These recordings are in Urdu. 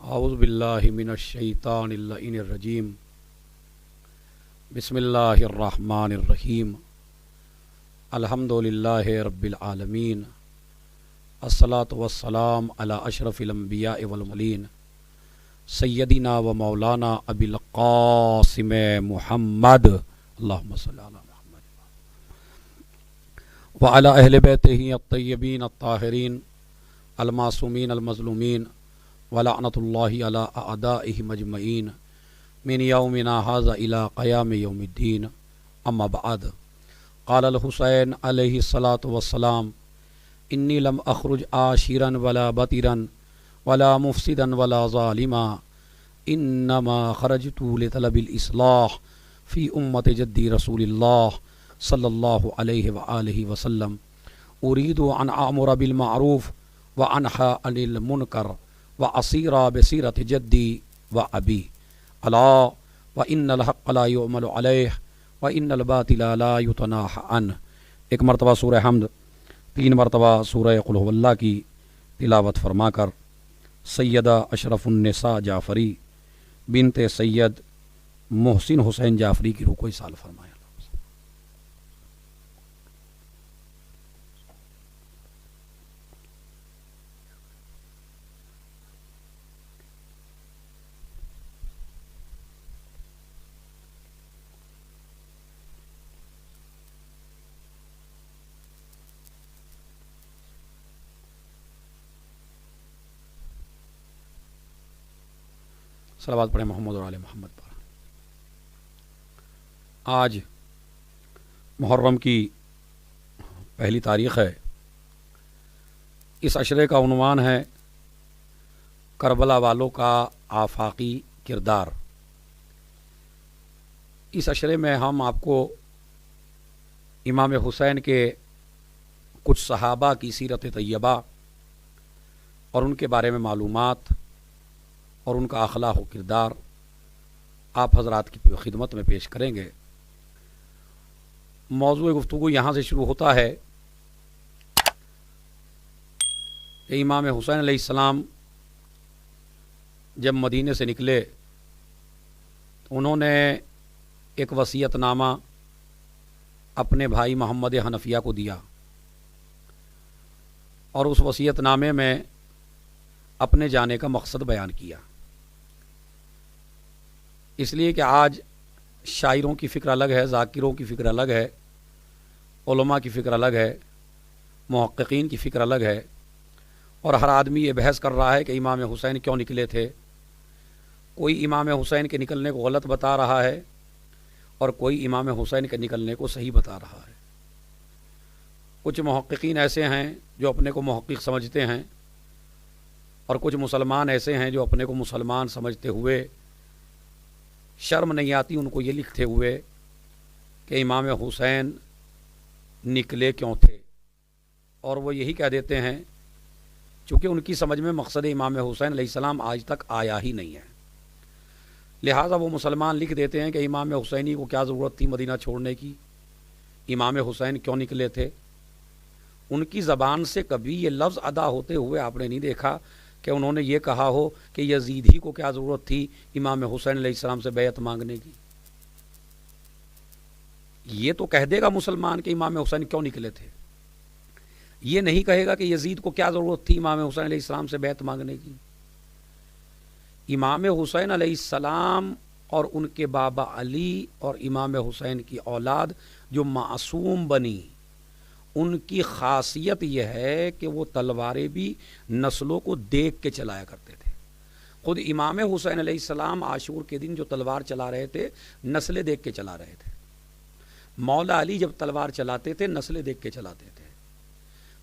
اعوذ باللہ من الشیطان اللعین الرجیم بسم اللہ الرحمن الرحیم الحمد للہ رب العالمین الصلاۃ والسلام علی اشرف الانبیاء والمرسلین سیدنا و مولانا ابی القاسم محمد اللہم صلی علی محمد وعلی اہل بیتہ الطیبین الطاہرین المعصومین المظلومین ولعنۃ اللہ علی اعدائہم اجمعین من یومنا ھذا الی قیام یوم الدین اما بعد قال الحسین علیہ الصلاۃ والسلام انی لم اخرج عاشرا ولا بطرا ولا مفسدا ولا ظالما انما خرجت لطلب الاصلاح فی امت جدی رسول اللہ صلی اللہ علیہ وآلہ وسلم اريد ان اعمر بالمعروف وانہی عن المنکر واسیر بسیرۃ جدی وابی الا وان الحق لا یعمل علیہ وان الباطل لا یتناہی عنہ۔ ایک مرتبہ سورہ حمد، 3 مرتبہ سورہ قل ھو اللہ کی تلاوت فرما کر سیدہ اشرف النساء جعفری بنت سید محسن حسین جعفری کی روح کو اصال فرمایا۔ صلوات پڑھیں محمد اور آل محمد پر۔ آج محرم کی پہلی تاریخ ہے۔ اس عشرے کا عنوان ہے کربلا والوں کا آفاقی کردار۔ اس عشرے میں ہم آپ کو امام حسین کے کچھ صحابہ کی سیرت طیبہ اور ان کے بارے میں معلومات اور ان کا اخلاق و کردار آپ حضرات کی خدمت میں پیش کریں گے۔ موضوع گفتگو یہاں سے شروع ہوتا ہے کہ امام حسین علیہ السلام جب مدینے سے نکلے تو انہوں نے ایک وصیت نامہ اپنے بھائی محمد حنفیہ کو دیا اور اس وصیت نامے میں اپنے جانے کا مقصد بیان کیا، اس لیے کہ آج شاعروں کی فکر الگ ہے، ذاکروں کی فکر الگ ہے، علماء کی فکر الگ ہے، محققین کی فکر الگ ہے، اور ہر آدمی یہ بحث کر رہا ہے کہ امام حسین کیوں نکلے تھے۔ کوئی امام حسین کے نکلنے کو غلط بتا رہا ہے اور کوئی امام حسین کے نکلنے کو صحیح بتا رہا ہے۔ کچھ محققین ایسے ہیں جو اپنے کو محقق سمجھتے ہیں اور کچھ مسلمان ایسے ہیں جو اپنے کو مسلمان سمجھتے ہوئے شرم نہیں آتی ان کو یہ لکھتے ہوئے کہ امام حسین نکلے کیوں تھے، اور وہ یہی کہہ دیتے ہیں چونکہ ان کی سمجھ میں مقصد امام حسین علیہ السلام آج تک آیا ہی نہیں ہے، لہٰذا وہ مسلمان لکھ دیتے ہیں کہ امام حسینی کو کیا ضرورت تھی مدینہ چھوڑنے کی، امام حسین کیوں نکلے تھے۔ ان کی زبان سے کبھی یہ لفظ ادا ہوتے ہوئے آپ نے نہیں دیکھا کہ انہوں نے یہ کہا ہو کہ یزید ہی کو کیا ضرورت تھی امام حسین علیہ السلام سے بیعت مانگنے کی۔ یہ تو کہہ دے گا مسلمان کہ امام حسین کیوں نکلے تھے، یہ نہیں کہے گا کہ یزید کو کیا ضرورت تھی امام حسین علیہ السلام سے بیعت مانگنے کی۔ امام حسین علیہ السلام اور ان کے بابا علی اور امام حسین کی اولاد جو معصوم بنی، ان کی خاصیت یہ ہے کہ وہ تلواریں بھی نسلوں کو دیکھ کے چلایا کرتے تھے۔ خود امام حسین علیہ السلام عاشور کے دن جو تلوار چلا رہے تھے نسلیں دیکھ کے چلا رہے تھے۔ مولا علی جب تلوار چلاتے تھے نسلیں دیکھ کے چلاتے تھے۔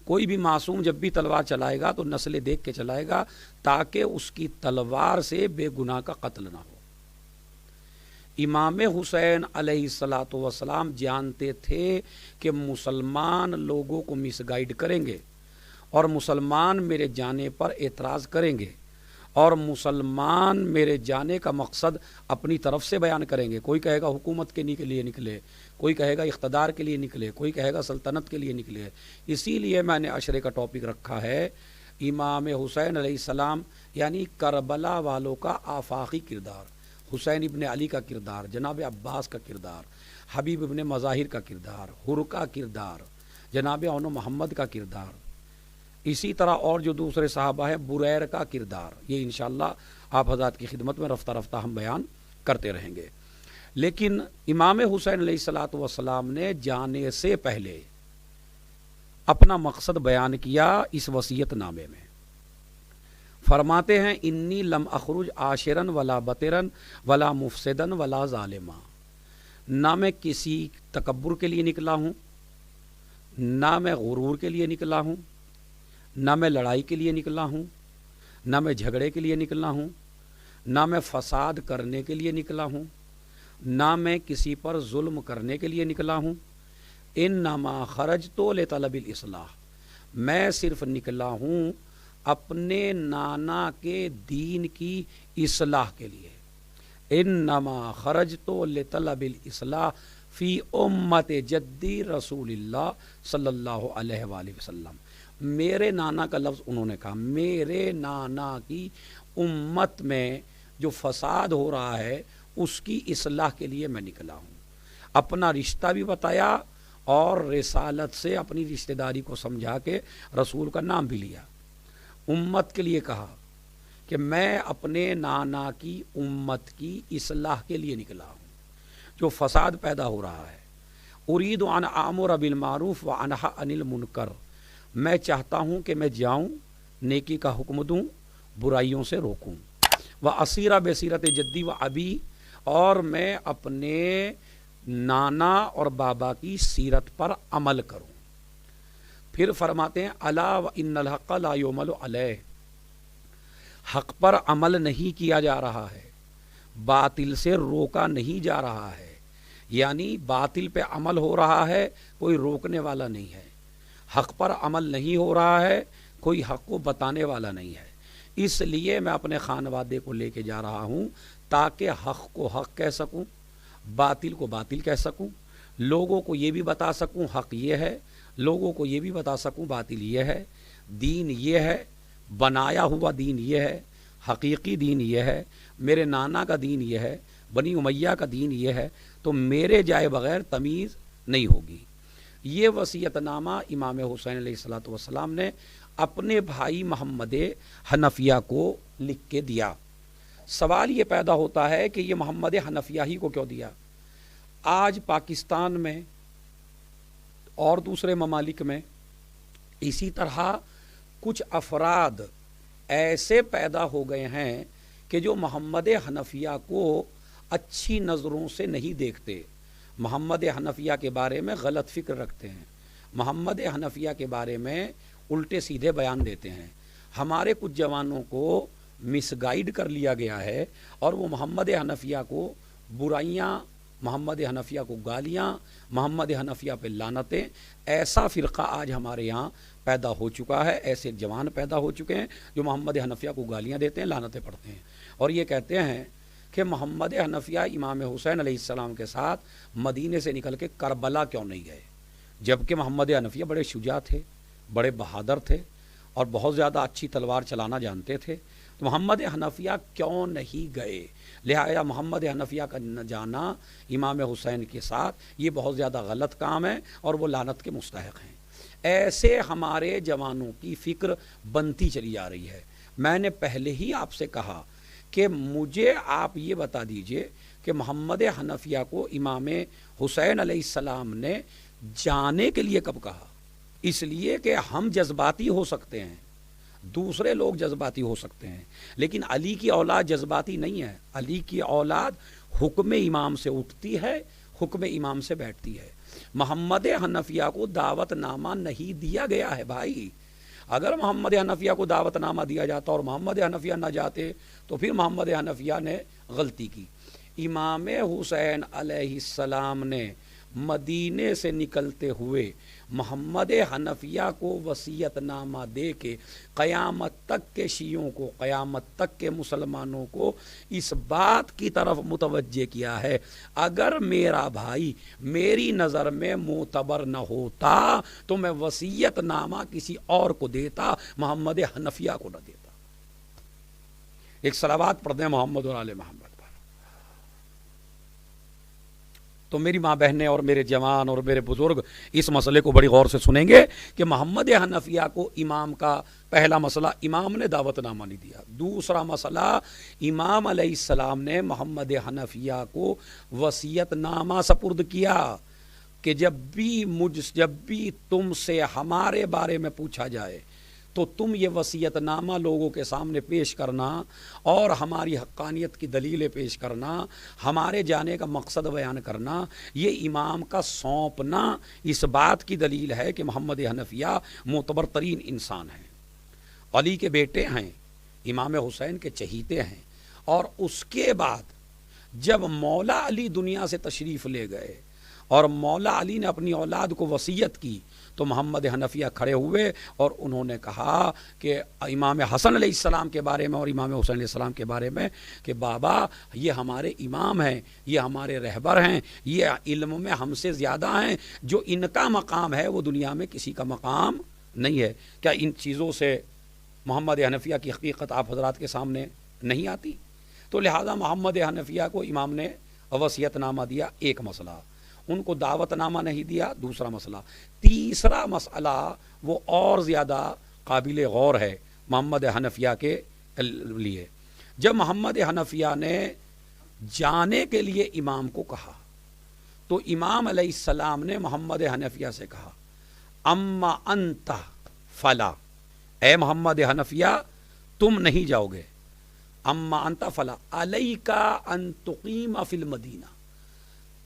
کوئی بھی معصوم جب بھی تلوار چلائے گا تو نسلیں دیکھ کے چلائے گا تاکہ اس کی تلوار سے بے گناہ کا قتل نہ ہو۔ امام حسین علیہ الصلاۃ والسلام جانتے تھے کہ مسلمان لوگوں کو مس گائیڈ کریں گے اور مسلمان میرے جانے پر اعتراض کریں گے اور مسلمان میرے جانے کا مقصد اپنی طرف سے بیان کریں گے۔ کوئی کہے گا حکومت کے لیے نکلے، کوئی کہے گا اقتدار کے لیے نکلے، کوئی کہے گا سلطنت کے لیے نکلے۔ اسی لیے میں نے عشرے کا ٹاپک رکھا ہے امام حسین علیہ السلام یعنی کربلا والوں کا آفاقی کردار، حسین ابن علی کا کردار، جناب عباس کا کردار، حبیب ابن مظاہر کا کردار، حر کا کردار، جناب اون محمد کا کردار، اسی طرح اور جو دوسرے صحابہ ہیں بریر کا کردار، یہ انشاءاللہ آپ حضرات کی خدمت میں رفتہ رفتہ ہم بیان کرتے رہیں گے۔ لیکن امام حسین علیہ الصلاۃ والسلام نے جانے سے پہلے اپنا مقصد بیان کیا اس وصیت نامے میں۔ فرماتے ہیں انی لم اخرج عاشرن ولا بطرن ولا مفسدن ولا ظالما، نہ میں کسی تکبر کے لیے نکلا ہوں، نہ میں غرور کے لیے نکلا ہوں، نہ میں لڑائی کے لیے نکلا ہوں، نہ میں جھگڑے کے لیے نکلا ہوں، نہ میں فساد کرنے کے لیے نکلا ہوں، نہ میں کسی پر ظلم کرنے کے لیے نکلا ہوں۔ انما خرجت لطلب الاصلاح، میں صرف نکلا ہوں اپنے نانا کے دین کی اصلاح کے لیے۔ انما خرجت لطلب الاصلاح فی امت جدی رسول اللہ صلی اللہ علیہ وآلہ وسلم۔ میرے نانا کا لفظ انہوں نے کہا، میرے نانا کی امت میں جو فساد ہو رہا ہے اس کی اصلاح کے لیے میں نکلا ہوں۔ اپنا رشتہ بھی بتایا اور رسالت سے اپنی رشتہ داری کو سمجھا کے رسول کا نام بھی لیا۔ امت کے لیے کہا کہ میں اپنے نانا کی امت کی اصلاح کے لیے نکلا ہوں، جو فساد پیدا ہو رہا ہے۔ ارید ان آمر بالمعروف و انہا عن المنکر، میں چاہتا ہوں کہ میں جاؤں نیکی کا حکم دوں، برائیوں سے روکوں۔ واسیرا بسیرت جدی و ابی، اور میں اپنے نانا اور بابا کی سیرت پر عمل کروں۔ پھر فرماتے ہیں الا وان الحق لا یعمل علیہ، حق پر عمل نہیں کیا جا رہا ہے، باطل سے روکا نہیں جا رہا ہے، یعنی باطل پہ عمل ہو رہا ہے، کوئی روکنے والا نہیں ہے۔ حق پر عمل نہیں ہو رہا ہے، کوئی حق کو بتانے والا نہیں ہے۔ اس لیے میں اپنے خانوادے کو لے کے جا رہا ہوں تاکہ حق کو حق کہہ سکوں، باطل کو باطل کہہ سکوں، لوگوں کو یہ بھی بتا سکوں حق یہ ہے، لوگوں کو یہ بھی بتا سکوں باطل یہ ہے، دین یہ ہے، بنایا ہوا دین یہ ہے، حقیقی دین یہ ہے، میرے نانا کا دین یہ ہے، بنی امیہ کا دین یہ ہے، تو میرے جائے بغیر تمیز نہیں ہوگی۔ یہ وصیت نامہ امام حسین علیہ الصلوۃ والسلام نے اپنے بھائی محمد حنفیہ کو لکھ کے دیا۔ سوال یہ پیدا ہوتا ہے کہ یہ محمد حنفیہ ہی کو کیوں دیا؟ آج پاکستان میں اور دوسرے ممالک میں اسی طرح کچھ افراد ایسے پیدا ہو گئے ہیں کہ جو محمد حنفیہ کو اچھی نظروں سے نہیں دیکھتے، محمد حنفیہ کے بارے میں غلط فکر رکھتے ہیں، محمد حنفیہ کے بارے میں الٹے سیدھے بیان دیتے ہیں۔ ہمارے کچھ جوانوں کو مس گائیڈ کر لیا گیا ہے اور وہ محمد حنفیہ کو برائیاں، محمد حنفیہ کو گالیاں، محمد حنفیہ پہ لعنتیں، ایسا فرقہ آج ہمارے یہاں پیدا ہو چکا ہے، ایسے جوان پیدا ہو چکے ہیں جو محمد حنفیہ کو گالیاں دیتے ہیں، لعنتیں پڑھتے ہیں، اور یہ کہتے ہیں کہ محمد حنفیہ امام حسین علیہ السلام کے ساتھ مدینے سے نکل کے کربلا کیوں نہیں گئے، جبکہ محمد حنفیہ بڑے شجاع تھے، بڑے بہادر تھے اور بہت زیادہ اچھی تلوار چلانا جانتے تھے، تو محمد حنفیہ کیوں نہیں گئے؟ لہٰذا محمد حنفیہ کا نہ جانا امام حسین کے ساتھ یہ بہت زیادہ غلط کام ہے اور وہ لعنت کے مستحق ہیں۔ ایسے ہمارے جوانوں کی فکر بنتی چلی جا رہی ہے۔ میں نے پہلے ہی آپ سے کہا کہ مجھے آپ یہ بتا دیجئے کہ محمد حنفیہ کو امام حسین علیہ السلام نے جانے کے لیے کب کہا؟ اس لیے کہ ہم جذباتی ہو سکتے ہیں، دوسرے لوگ جذباتی ہو سکتے ہیں، لیکن علی کی اولاد جذباتی نہیں ہے۔ علی کی اولاد حکم امام سے اٹھتی ہے، حکم امام سے بیٹھتی ہے۔ محمد حنفیہ کو دعوت نامہ نہیں دیا گیا ہے بھائی۔ اگر محمد حنفیہ کو دعوت نامہ دیا جاتا اور محمد حنفیہ نہ جاتے تو پھر محمد حنفیہ نے غلطی کی۔ امام حسین علیہ السلام نے مدینے سے نکلتے ہوئے محمد حنفیہ کو وصیت نامہ دے کے قیامت تک کے شیعوں کو، قیامت تک کے مسلمانوں کو اس بات کی طرف متوجہ کیا ہے، اگر میرا بھائی میری نظر میں معتبر نہ ہوتا تو میں وصیت نامہ کسی اور کو دیتا، محمد حنفیہ کو نہ دیتا۔ ایک صلوات پڑھ دیں محمد اور آل محمد۔ تو میری ماں بہنیں اور میرے جوان اور میرے بزرگ اس مسئلے کو بڑی غور سے سنیں گے کہ محمد حنفیہ کو امام کا پہلا مسئلہ، امام نے دعوت نامہ نہیں دیا۔ دوسرا مسئلہ، امام علیہ السلام نے محمد حنفیہ کو وصیت نامہ سپرد کیا کہ جب بھی تم سے ہمارے بارے میں پوچھا جائے تو تم یہ وصیت نامہ لوگوں کے سامنے پیش کرنا اور ہماری حقانیت کی دلیلیں پیش کرنا، ہمارے جانے کا مقصد بیان کرنا، یہ امام کا سونپنا اس بات کی دلیل ہے کہ محمد حنفیہ معتبر ترین انسان ہیں، علی کے بیٹے ہیں، امام حسین کے چہیتے ہیں۔ اور اس کے بعد جب مولا علی دنیا سے تشریف لے گئے اور مولا علی نے اپنی اولاد کو وصیت کی تو محمد حنفیہ کھڑے ہوئے اور انہوں نے کہا کہ امام حسن علیہ السلام کے بارے میں اور امام حسین علیہ السلام کے بارے میں کہ بابا یہ ہمارے امام ہیں، یہ ہمارے رہبر ہیں، یہ علم میں ہم سے زیادہ ہیں، جو ان کا مقام ہے وہ دنیا میں کسی کا مقام نہیں ہے۔ کیا ان چیزوں سے محمد حنفیہ کی حقیقت آپ حضرات کے سامنے نہیں آتی؟ تو لہذا محمد حنفیہ کو امام نے وصیت نامہ دیا، ایک مسئلہ، ان کو دعوت نامہ نہیں دیا، دوسرا مسئلہ۔ تیسرا مسئلہ وہ اور زیادہ قابل غور ہے محمد حنفیہ کے لیے۔ جب محمد حنفیہ نے جانے کے لیے امام کو کہا تو امام علیہ السلام نے محمد حنفیہ سے کہا اما انت فلا، اے محمد حنفیہ تم نہیں جاؤ گے، اما انت فلا علیک ان تقیم فی المدینہ،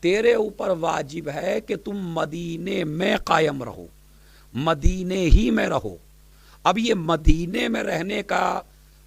تیرے اوپر واجب ہے کہ تم مدینے میں قائم رہو، مدینے ہی میں رہو۔ اب یہ مدینے میں رہنے کا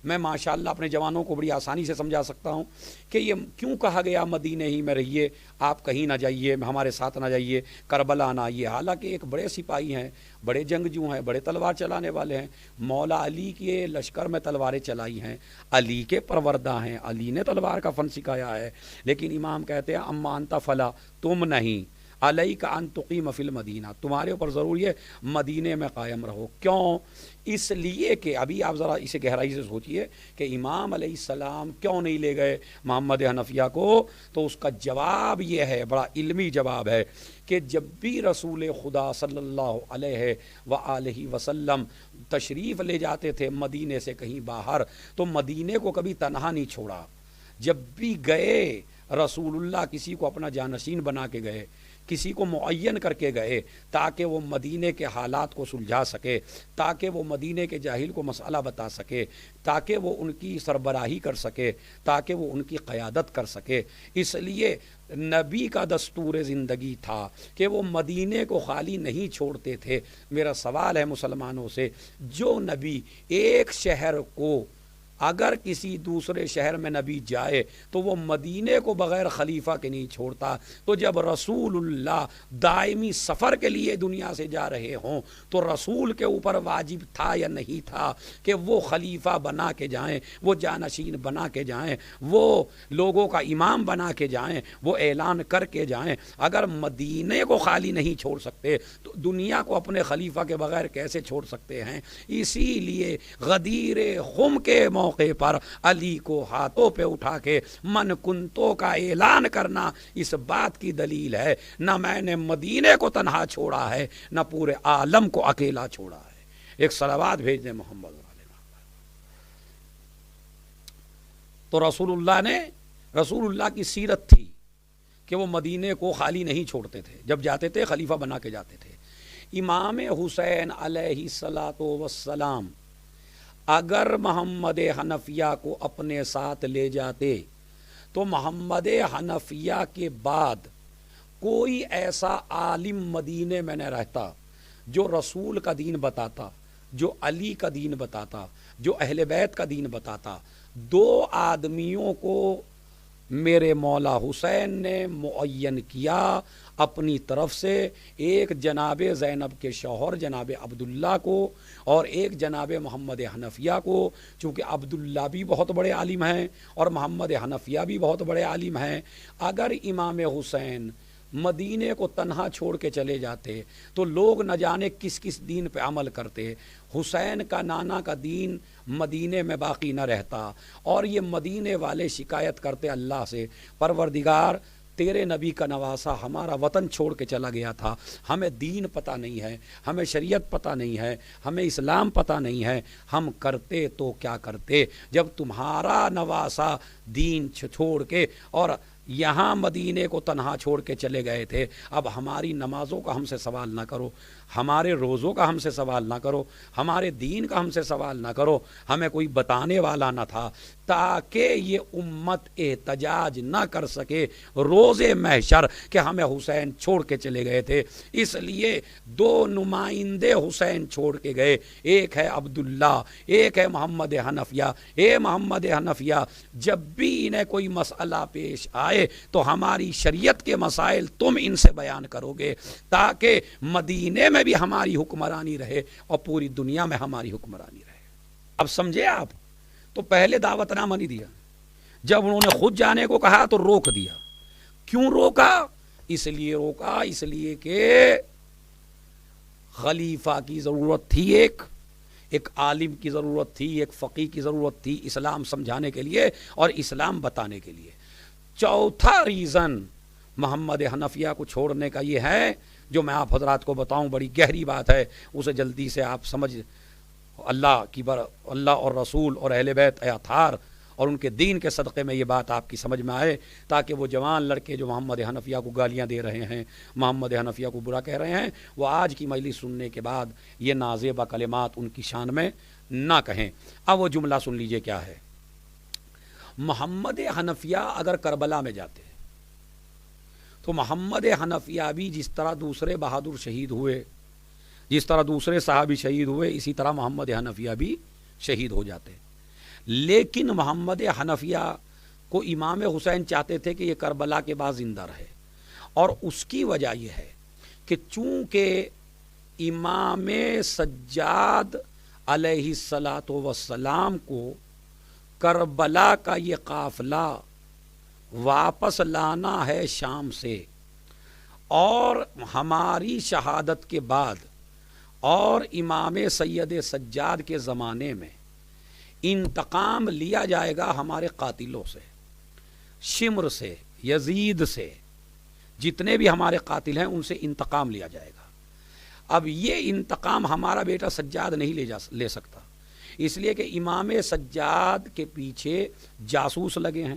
میں ماشاءاللہ اپنے جوانوں کو بڑی آسانی سے سمجھا سکتا ہوں کہ یہ کیوں کہا گیا مدینے ہی میں رہیے، آپ کہیں نہ جائیے، ہمارے ساتھ نہ جائیے، کربلا نہ آئیے۔ حالانکہ ایک بڑے سپاہی ہیں، بڑے جنگجو ہیں، بڑے تلوار چلانے والے ہیں، مولا علی کے لشکر میں تلواریں چلائی ہیں، علی کے پروردہ ہیں، علی نے تلوار کا فن سکھایا ہے، لیکن امام کہتے ہیں اما انت فلا، تم نہیں، علیک ان تقیم فی المدینہ، تمہارے اوپر ضروری ہے مدینے میں قائم رہو۔ کیوں؟ اس لیے کہ ابھی آپ ذرا اسے گہرائی سے سوچئے کہ امام علیہ السلام کیوں نہیں لے گئے محمد حنفیہ کو، تو اس کا جواب یہ ہے، بڑا علمی جواب ہے کہ جب بھی رسول خدا صلی اللہ علیہ وآلہ وسلم تشریف لے جاتے تھے مدینے سے کہیں باہر تو مدینے کو کبھی تنہا نہیں چھوڑا۔ جب بھی گئے رسول اللہ کسی کو اپنا جانشین بنا کے گئے، کسی کو معین کر کے گئے تاکہ وہ مدینے کے حالات کو سلجھا سکے، تاکہ وہ مدینے کے جاہل کو مسئلہ بتا سکے، تاکہ وہ ان کی سربراہی کر سکے، تاکہ وہ ان کی قیادت کر سکے۔ اس لیے نبی کا دستور زندگی تھا کہ وہ مدینے کو خالی نہیں چھوڑتے تھے۔ میرا سوال ہے مسلمانوں سے، جو نبی ایک شہر کو اگر کسی دوسرے شہر میں نبی جائے تو وہ مدینے کو بغیر خلیفہ کے نہیں چھوڑتا، تو جب رسول اللہ دائمی سفر کے لیے دنیا سے جا رہے ہوں تو رسول کے اوپر واجب تھا یا نہیں تھا کہ وہ خلیفہ بنا کے جائیں، وہ جانشین بنا کے جائیں، وہ لوگوں کا امام بنا کے جائیں، وہ اعلان کر کے جائیں؟ اگر مدینے کو خالی نہیں چھوڑ سکتے تو دنیا کو اپنے خلیفہ کے بغیر کیسے چھوڑ سکتے ہیں؟ اسی لیے غدیر خم کے موقع پر علی کو ہاتھوں پہ اٹھا کے من کنتوں کا اعلان کرنا اس بات کی دلیل ہے، نہ میں نے مدینے کو تنہا چھوڑا ہے، نہ پورے عالم کو اکیلا چھوڑا ہے۔ ایک صلوات بھیج دیں محمد علیہ وسلم۔ تو رسول اللہ کی سیرت تھی کہ وہ مدینے کو خالی نہیں چھوڑتے تھے، جب جاتے تھے خلیفہ بنا کے جاتے تھے۔ امام حسین علیہ الصلاۃ والسلام اگر محمد حنفیہ کو اپنے ساتھ لے جاتے تو محمد حنفیہ کے بعد کوئی ایسا عالم مدینے میں نہ رہتا جو رسول کا دین بتاتا، جو علی کا دین بتاتا، جو اہل بیت کا دین بتاتا۔ دو آدمیوں کو میرے مولا حسین نے معین کیا اپنی طرف سے ایک جناب زینب کے شوہر جناب عبداللہ کو اور ایک جناب محمد حنفیہ کو، چونکہ عبداللہ بھی بہت بڑے عالم ہیں اور محمد حنفیہ بھی بہت بڑے عالم ہیں، اگر امام حسین مدینے کو تنہا چھوڑ کے چلے جاتے تو لوگ نہ جانے کس کس دین پہ عمل کرتے، حسین کا نانا کا دین مدینے میں باقی نہ رہتا، اور یہ مدینے والے شکایت کرتے اللہ سے، پروردگار تیرے نبی کا نواسا ہمارا وطن چھوڑ کے چلا گیا تھا، ہمیں دین پتہ نہیں ہے، ہمیں شریعت پتہ نہیں ہے، ہمیں اسلام پتہ نہیں ہے، ہم کرتے تو کیا کرتے جب تمہارا نواسا دین چھوڑ کے اور یہاں مدینے کو تنہا چھوڑ کے چلے گئے تھے۔ اب ہماری نمازوں کا ہم سے سوال نہ کرو، ہمارے روزوں کا ہم سے سوال نہ کرو، ہمارے دین کا ہم سے سوال نہ کرو، ہمیں کوئی بتانے والا نہ تھا تاکہ یہ امت احتجاج نہ کر سکے روز محشر کہ ہمیں حسین چھوڑ کے چلے گئے تھے۔ اس لیے دو نمائندے حسین چھوڑ کے گئے، ایک ہے عبداللہ، ایک ہے محمد حنفیہ۔ اے محمد حنفیہ، جب بھی انہیں کوئی مسئلہ پیش آئے تو ہماری شریعت کے مسائل تم ان سے بیان کرو گے تاکہ مدینے میں بھی ہماری حکمرانی رہے اور پوری دنیا میں ہماری حکمرانی رہے۔ اب سمجھے آپ؟ تو پہلے دعوت نامہ نہیں دیا، جب انہوں نے خود جانے کو کہا تو روک دیا۔ کیوں روکا؟ اس لیے روکا اس لیے کہ خلیفہ کی ضرورت تھی، ایک عالم کی ضرورت تھی، ایک فقیہ کی ضرورت تھی اسلام سمجھانے کے لیے اور اسلام بتانے کے لیے۔ چوتھا ریزن محمد حنفیہ کو چھوڑنے کا یہ ہے، جو میں آپ حضرات کو بتاؤں، بڑی گہری بات ہے، اسے جلدی سے آپ سمجھ، اللہ اور رسول اور اہل بیت اطہار اور ان کے دین کے صدقے میں یہ بات آپ کی سمجھ میں آئے، تاکہ وہ جوان لڑکے جو محمد حنفیہ کو گالیاں دے رہے ہیں، محمد حنفیہ کو برا کہہ رہے ہیں، وہ آج کی مجلس سننے کے بعد یہ نازیبہ کلمات ان کی شان میں نہ کہیں۔ اب وہ جملہ سن لیجئے کیا ہے۔ محمد حنفیہ اگر کربلا میں جاتے تو محمد حنفیہ بھی جس طرح دوسرے بہادر شہید ہوئے، جس طرح دوسرے صحابی شہید ہوئے، اسی طرح محمد حنفیہ بھی شہید ہو جاتے۔ لیکن محمد حنفیہ کو امام حسین چاہتے تھے کہ یہ کربلا کے بعد زندہ رہے، اور اس کی وجہ یہ ہے کہ چونکہ امام سجاد علیہ السلام کو کربلا کا یہ قافلہ واپس لانا ہے شام سے، اور ہماری شہادت کے بعد اور امام سید سجاد کے زمانے میں انتقام لیا جائے گا ہمارے قاتلوں سے، شمر سے، یزید سے، جتنے بھی ہمارے قاتل ہیں ان سے انتقام لیا جائے گا۔ اب یہ انتقام ہمارا بیٹا سجاد نہیں لے سکتا، اس لیے کہ امام سجاد کے پیچھے جاسوس لگے ہیں،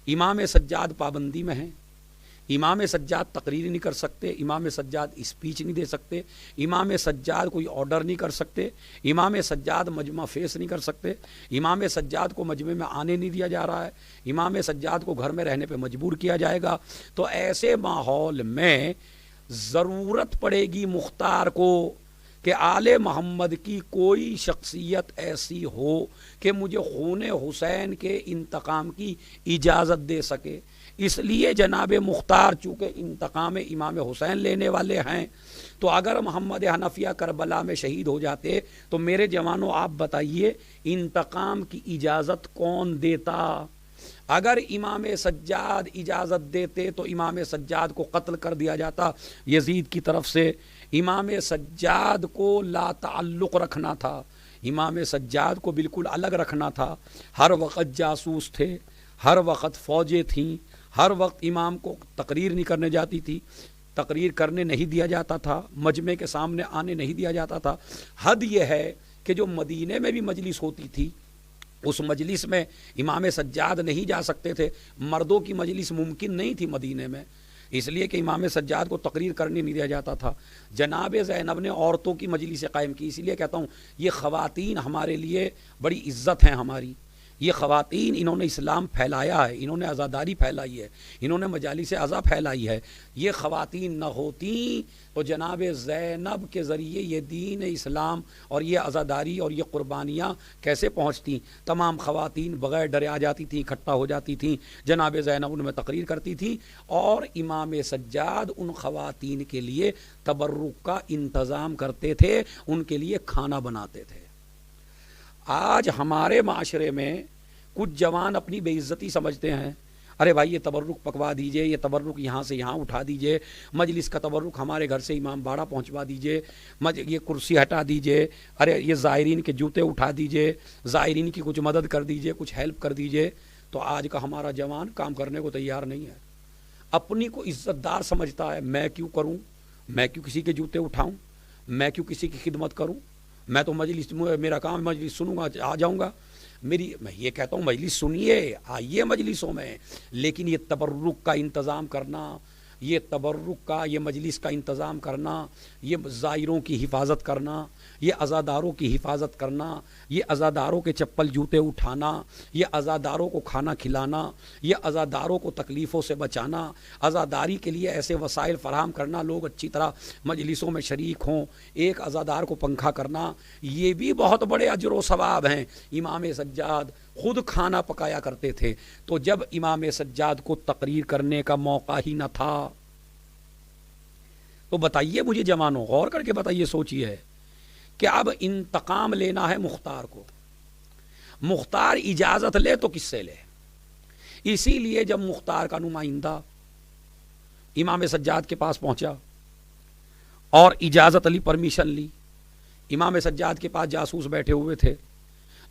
امام سجاد پابندی میں ہیں، امام سجاد تقریر نہیں کر سکتے، امام سجاد اسپیچ نہیں دے سکتے، امام سجاد کوئی آرڈر نہیں کر سکتے، امام سجاد مجمع فیس نہیں کر سکتے، امام سجاد کو مجمع میں آنے نہیں دیا جا رہا ہے، امام سجاد کو گھر میں رہنے پہ مجبور کیا جائے گا۔ تو ایسے ماحول میں ضرورت پڑے گی مختار کو کہ آل محمد کی کوئی شخصیت ایسی ہو کہ مجھے خون حسین کے انتقام کی اجازت دے سکے۔ اس لیے جناب مختار چونکہ انتقام امام حسین لینے والے ہیں، تو اگر محمد حنفیہ کربلا میں شہید ہو جاتے تو میرے جوانوں آپ بتائیے انتقام کی اجازت کون دیتا؟ اگر امام سجاد اجازت دیتے تو امام سجاد کو قتل کر دیا جاتا یزید کی طرف سے۔ امام سجاد کو لا تعلق رکھنا تھا، امام سجاد کو بالکل الگ رکھنا تھا۔ ہر وقت جاسوس تھے، ہر وقت فوجیں تھیں، ہر وقت امام کو تقریر نہیں کرنے جاتی تھی، تقریر کرنے نہیں دیا جاتا تھا، مجمع کے سامنے آنے نہیں دیا جاتا تھا۔ حد یہ ہے کہ جو مدینے میں بھی مجلس ہوتی تھی اس مجلس میں امام سجاد نہیں جا سکتے تھے، مردوں کی مجلس ممکن نہیں تھی مدینے میں، اس لیے کہ امام سجاد کو تقریر کرنے نہیں دیا جاتا تھا۔ جناب زینب نے عورتوں کی مجلس قائم کی، اسی لیے کہتا ہوں یہ خواتین ہمارے لیے بڑی عزت ہیں ہماری، یہ خواتین انہوں نے اسلام پھیلایا ہے، انہوں نے عزاداری پھیلائی ہے، انہوں نے مجالس عزا پھیلائی ہے. یہ خواتین نہ ہوتیں تو جناب زینب کے ذریعے یہ دین اسلام اور یہ عزاداری اور یہ قربانیاں کیسے پہنچتیں؟ تمام خواتین بغیر ڈرے آ جاتی تھیں، اکٹھا ہو جاتی تھیں، جناب زینب ان میں تقریر کرتی تھیں، اور امام سجاد ان خواتین کے لیے تبرک کا انتظام کرتے تھے، ان کے لیے کھانا بناتے تھے. آج ہمارے معاشرے میں کچھ جوان اپنی بے عزتی سمجھتے ہیں، ارے بھائی یہ تبرک پکوا دیجئے، یہ تبرک یہاں سے یہاں اٹھا دیجئے، مجلس کا تبرک ہمارے گھر سے امام باڑہ پہنچوا دیجئے، یہ کرسی ہٹا دیجئے، ارے یہ زائرین کے جوتے اٹھا دیجئے، زائرین کی کچھ مدد کر دیجئے، کچھ ہیلپ کر دیجئے. تو آج کا ہمارا جوان کام کرنے کو تیار نہیں ہے، اپنی کو عزت دار سمجھتا ہے. میں کیوں کروں، میں کیوں کسی کے جوتے اٹھاؤں، میں کیوں کسی کی خدمت کروں، میں تو مجلس، میرا کام مجلس سنوں گا آ جاؤں گا. میں یہ کہتا ہوں مجلس سنیے، آئیے مجلسوں میں، لیکن یہ تبرک کا انتظام کرنا، یہ تبرک کا، یہ مجلس کا انتظام کرنا، یہ زائروں کی حفاظت کرنا، یہ عزاداروں کی حفاظت کرنا، یہ عزاداروں کے چپل جوتے اٹھانا، یہ عزاداروں کو کھانا کھلانا، یہ عزاداروں کو تکلیفوں سے بچانا، عزاداری کے لیے ایسے وسائل فراہم کرنا، لوگ اچھی طرح مجلسوں میں شریک ہوں، ایک عزادار کو پنکھا کرنا، یہ بھی بہت بڑے اجر و ثواب ہیں. امام سجاد خود کھانا پکایا کرتے تھے. تو جب امام سجاد کو تقریر کرنے کا موقع ہی نہ تھا تو بتائیے مجھے جوانوں، غور کر کے بتائیے، سوچیے کہ اب انتقام لینا ہے مختار کو، مختار اجازت لے تو کس سے لے؟ اسی لیے جب مختار کا نمائندہ امام سجاد کے پاس پہنچا اور اجازت لی، پرمیشن لی، امام سجاد کے پاس جاسوس بیٹھے ہوئے تھے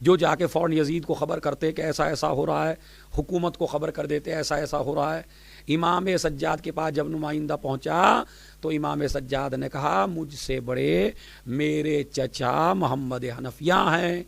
جو جا کے فوراً یزید کو خبر کرتے کہ ایسا ایسا ہو رہا ہے، حکومت کو خبر کر دیتے ایسا ایسا ہو رہا ہے. امام سجاد کے پاس جب نمائندہ پہنچا تو امام سجاد نے کہا مجھ سے بڑے میرے چچا محمد حنفیہ ہیں،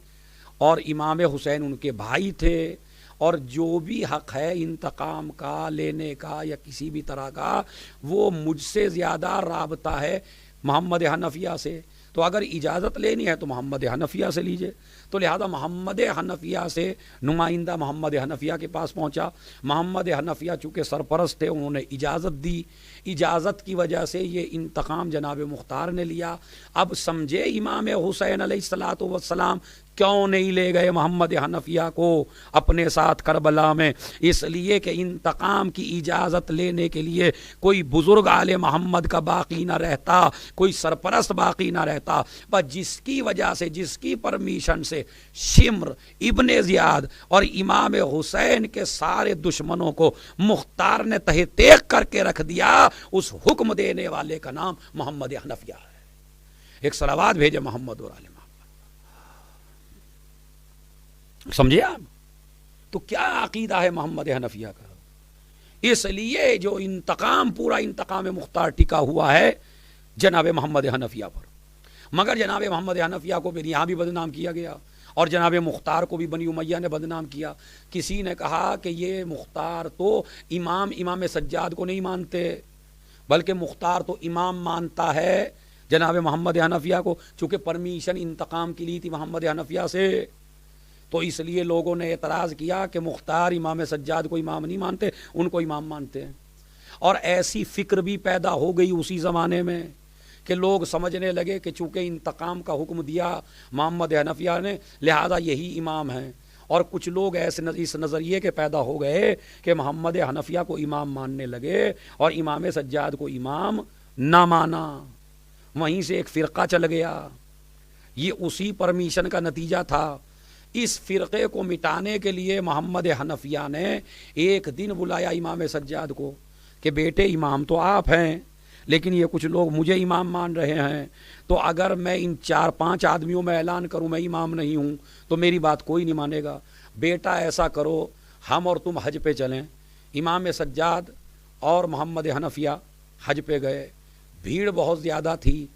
اور امام حسین ان کے بھائی تھے، اور جو بھی حق ہے انتقام کا، لینے کا یا کسی بھی طرح کا، وہ مجھ سے زیادہ رابطہ ہے محمد حنفیہ سے. تو اگر اجازت لینی ہے تو محمد حنفیہ سے لیجئے. تو لہذا محمد حنفیہ سے نمائندہ محمد حنفیہ کے پاس پہنچا. محمد حنفیہ چونکہ سرپرست تھے، انہوں نے اجازت دی. اجازت کی وجہ سے یہ انتقام جناب مختار نے لیا. اب سمجھے امام حسین علیہ الصلوۃ والسلام کیوں نہیں لے گئے محمد حنفیہ کو اپنے ساتھ کربلا میں؟ اس لیے کہ انتقام کی اجازت لینے کے لیے کوئی بزرگ آل محمد کا باقی نہ رہتا، کوئی سرپرست باقی نہ رہتا، بس جس کی وجہ سے، جس کی پرمیشن سے شمر ابن زیاد اور امام حسین کے سارے دشمنوں کو مختار نے تہہ تیغ کر کے رکھ دیا، اس حکم دینے والے کا نام محمد حنفیہ ہے. ایک صلوات بھیجے محمد اور آل محمد. سمجھے آپ؟ تو کیا عقیدہ ہے محمد حنفیہ کا؟ اس لیے جو انتقام، پورا انتقام مختار ٹکا ہوا ہے جناب محمد حنفیہ پر. مگر جناب محمد حنفیہ کو پھر یہاں بھی بدنام کیا گیا، اور جناب مختار کو بھی بنی امیہ نے بدنام کیا. کسی نے کہا کہ یہ مختار تو امام سجاد کو نہیں مانتے، بلکہ مختار تو امام مانتا ہے جناب محمد حنفیہ کو، چونکہ پرمیشن انتقام کی لی تھی محمد حنفیہ سے. تو اس لیے لوگوں نے اعتراض کیا کہ مختار امام سجاد کو امام نہیں مانتے، ان کو امام مانتے ہیں. اور ایسی فکر بھی پیدا ہو گئی اسی زمانے میں کہ لوگ سمجھنے لگے کہ چونکہ انتقام کا حکم دیا محمد حنفیہ نے، لہذا یہی امام ہیں. اور کچھ لوگ ایسے اس نظریے کے پیدا ہو گئے کہ محمد حنفیہ کو امام ماننے لگے اور امام سجاد کو امام نہ مانا. وہیں سے ایک فرقہ چل گیا. یہ اسی پرمیشن کا نتیجہ تھا. اس فرقے کو مٹانے کے لیے محمد حنفیہ نے ایک دن بلایا امام سجاد کو کہ بیٹے امام تو آپ ہیں، لیکن یہ کچھ لوگ مجھے امام مان رہے ہیں، تو اگر میں ان 4-5 آدمیوں میں اعلان کروں میں امام نہیں ہوں تو میری بات کوئی نہیں مانے گا. بیٹا ایسا کرو، ہم اور تم حج پہ چلیں. امام سجاد اور محمد حنفیہ حج پہ گئے. بھیڑ بہت زیادہ تھی.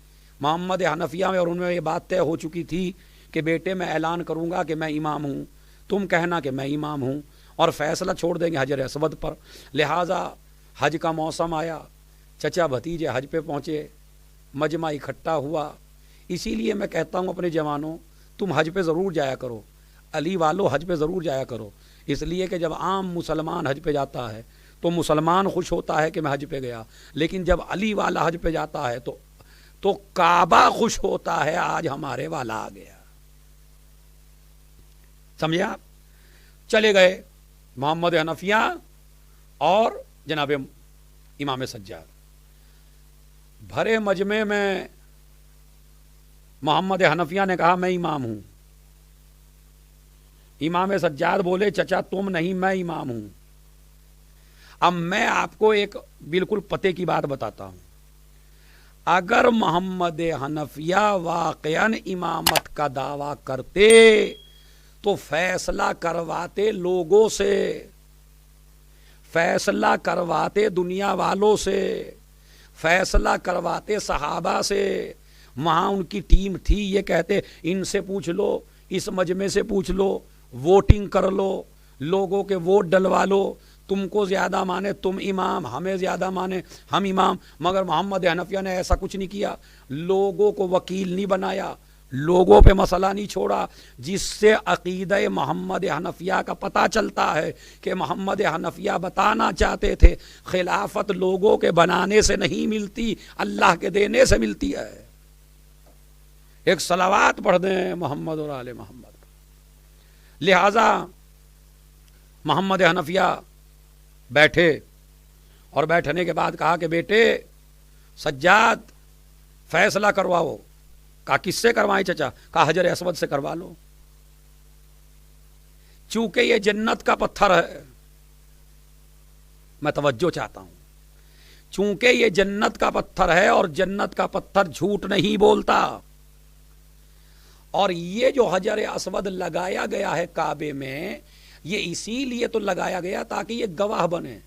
محمد حنفیہ میں اور ان میں یہ بات طے ہو چکی تھی کہ بیٹے میں اعلان کروں گا کہ میں امام ہوں، تم کہنا کہ میں امام ہوں، اور فیصلہ چھوڑ دیں گے حجر اسود پر. لہٰذا حج کا موسم آیا، چچا بھتیجے حج پہ پہنچے، مجمع اکٹھا ہوا. اسی لیے میں کہتا ہوں اپنے جوانوں، تم حج پہ ضرور جایا کرو. علی والو حج پہ ضرور جایا کرو، اس لیے کہ جب عام مسلمان حج پہ جاتا ہے تو مسلمان خوش ہوتا ہے کہ میں حج پہ گیا، لیکن جب علی والا حج پہ جاتا ہے تو کعبہ خوش ہوتا ہے آج ہمارے والا آ گیا. سمجھے آپ؟ چلے گئے محمد حنفیہ اور جناب امام سجاد. بھرے مجمع میں محمد حنفیہ نے کہا میں امام ہوں. امام سجاد بولے چچا تم نہیں، میں امام ہوں. اب میں آپ کو ایک بالکل پتے کی بات بتاتا ہوں. اگر محمد حنفیہ واقعاً امامت کا دعویٰ کرتے تو فیصلہ کرواتے لوگوں سے، فیصلہ کرواتے دنیا والوں سے، فیصلہ کرواتے صحابہ سے. وہاں ان کی ٹیم تھی، یہ کہتے ان سے پوچھ لو، اس مجمع سے پوچھ لو، ووٹنگ کر لو، لوگوں کے ووٹ ڈلوا لو، تم کو زیادہ مانے تم امام، ہمیں زیادہ مانے ہم امام. مگر محمد حنفیہ نے ایسا کچھ نہیں کیا، لوگوں کو وکیل نہیں بنایا، لوگوں پہ مسئلہ نہیں چھوڑا. جس سے عقیدہ محمد حنفیہ کا پتہ چلتا ہے کہ محمد حنفیہ بتانا چاہتے تھے خلافت لوگوں کے بنانے سے نہیں ملتی، اللہ کے دینے سے ملتی ہے. ایک صلوات پڑھ دیں محمد اور آل محمد. لہذا محمد حنفیہ بیٹھے اور بیٹھنے کے بعد کہا کہ بیٹے سجاد فیصلہ کرواؤ. کہا کس سے کروائیں چچا؟ کہا حجر اسود سے کروا لو، چونکہ یہ جنت کا پتھر ہے. میں توجہ چاہتا ہوں، چونکہ یہ جنت کا پتھر ہے اور جنت کا پتھر جھوٹ نہیں بولتا. اور یہ جو حجر اسود لگایا گیا ہے کعبے میں، یہ اسی لیے تو لگایا گیا تاکہ یہ گواہ بنے.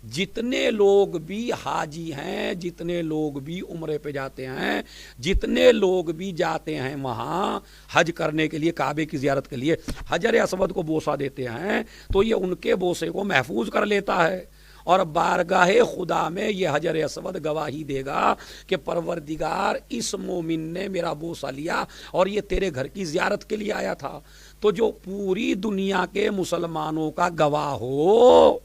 جتنے لوگ بھی حاجی ہیں، جتنے لوگ بھی عمرے پہ جاتے ہیں، جتنے لوگ بھی جاتے ہیں وہاں حج کرنے کے لیے، کعبے کی زیارت کے لیے، حجر اسود کو بوسہ دیتے ہیں تو یہ ان کے بوسے کو محفوظ کر لیتا ہے. اور بارگاہ خدا میں یہ حجر اسود گواہی دے گا کہ پروردگار اس مومن نے میرا بوسہ لیا اور یہ تیرے گھر کی زیارت کے لیے آیا تھا. تو جو پوری دنیا کے مسلمانوں کا گواہ ہو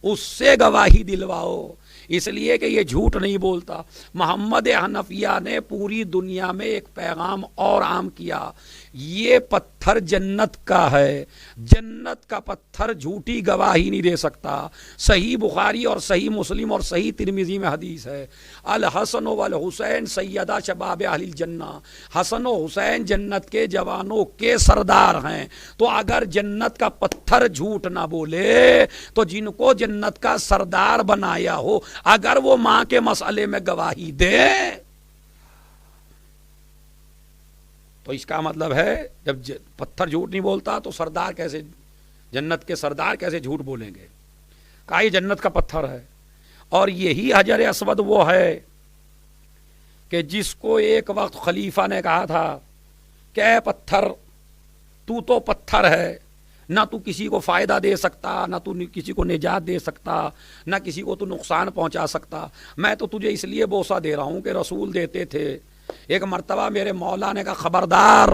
اس سے گواہی دلواؤ، اس لیے کہ یہ جھوٹ نہیں بولتا. محمد حنفیہ نے پوری دنیا میں ایک پیغام اور عام کیا، یہ پتھر جنت کا ہے، جنت کا پتھر جھوٹی گواہی نہیں دے سکتا. صحیح بخاری اور صحیح مسلم اور صحیح ترمذی میں حدیث ہے، الحسن والحسین سیدہ شباب اہل الجنہ، حسن و حسین جنت کے جوانوں کے سردار ہیں. تو اگر جنت کا پتھر جھوٹ نہ بولے تو جن کو جنت کا سردار بنایا ہو اگر وہ ماں کے مسئلے میں گواہی دے تو اس کا مطلب ہے جب پتھر جھوٹ نہیں بولتا تو سردار کیسے، جنت کے سردار کیسے جھوٹ بولیں گے؟ کہا یہ جنت کا پتھر ہے. اور یہی حجر اسود وہ ہے کہ جس کو ایک وقت خلیفہ نے کہا تھا کہ اے پتھر تو پتھر ہے، نہ تو کسی کو فائدہ دے سکتا، نہ تو کسی کو نجات دے سکتا، نہ کسی کو تو نقصان پہنچا سکتا، میں تو تجھے اس لیے بوسہ دے رہا ہوں کہ رسول دیتے تھے. ایک مرتبہ میرے مولا نے کہا خبردار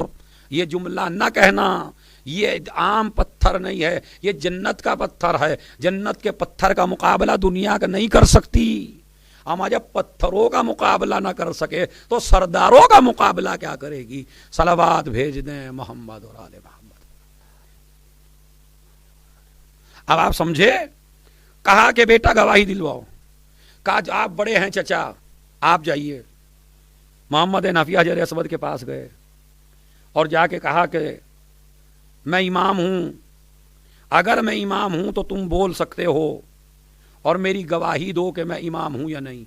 یہ جملہ نہ کہنا، یہ عام پتھر نہیں ہے، یہ جنت کا پتھر ہے، جنت کے پتھر کا مقابلہ دنیا کا نہیں کر سکتی. اما جب پتھروں کا مقابلہ نہ کر سکے تو سرداروں کا مقابلہ کیا کرے گی؟ صلوات بھیج دیں محمد اور آل محمد. اب آپ سمجھے؟ کہا کہ بیٹا گواہی دلواؤ. کہا آپ بڑے ہیں چچا آپ جائیے. محمد حنفیہ حجر اسود کے پاس گئے اور جا کے کہا کہ میں امام ہوں، اگر میں امام ہوں تو تم بول سکتے ہو اور میری گواہی دو کہ میں امام ہوں یا نہیں.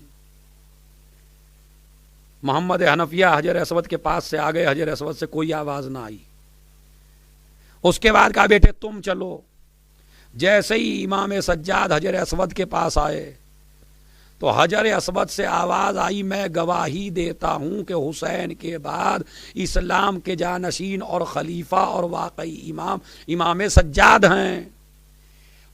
محمد حنفیہ حجر اسود کے پاس سے آ گئے، حجر اسود سے کوئی آواز نہ آئی. اس کے بعد کہا بیٹے تم چلو. جیسے ہی امام سجاد حجر اسود کے پاس آئے تو حجر اسود سے آواز آئی میں گواہی دیتا ہوں کہ حسین کے بعد اسلام کے جانشین اور خلیفہ اور واقعی امام سجاد ہیں.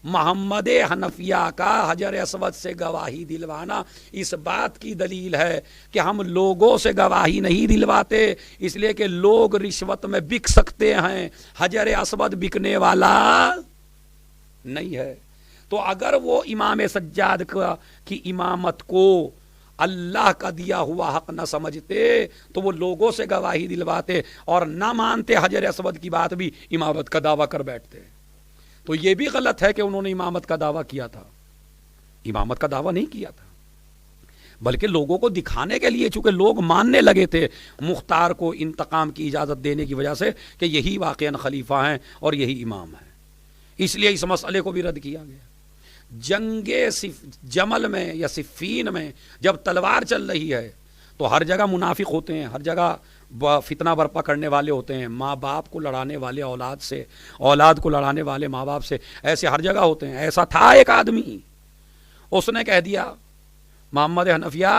محمد حنفیہ کا حجر اسود سے گواہی دلوانا اس بات کی دلیل ہے کہ ہم لوگوں سے گواہی نہیں دلواتے، اس لیے کہ لوگ رشوت میں بک سکتے ہیں، حجر اسود بکنے والا نہیں ہے۔ تو اگر وہ امام سجاد کی امامت کو اللہ کا دیا ہوا حق نہ سمجھتے تو وہ لوگوں سے گواہی دلواتے اور نہ مانتے حجر اسود کی بات بھی امامت کا دعویٰ کر بیٹھتے۔ تو یہ بھی غلط ہے کہ انہوں نے امامت کا دعویٰ کیا تھا، امامت کا دعویٰ نہیں کیا تھا، بلکہ لوگوں کو دکھانے کے لیے، چونکہ لوگ ماننے لگے تھے مختار کو انتقام کی اجازت دینے کی وجہ سے کہ یہی واقعاً خلیفہ ہیں اور یہی امام ہیں، اس لیے اس مسئلے کو بھی رد کیا گیا۔ جنگ جمل میں یا صفین میں جب تلوار چل رہی ہے تو ہر جگہ منافق ہوتے ہیں، ہر جگہ فتنہ برپا کرنے والے ہوتے ہیں، ماں باپ کو لڑانے والے اولاد سے، اولاد کو لڑانے والے ماں باپ سے، ایسے ہر جگہ ہوتے ہیں۔ ایسا تھا ایک آدمی، اس نے کہہ دیا محمد حنفیہ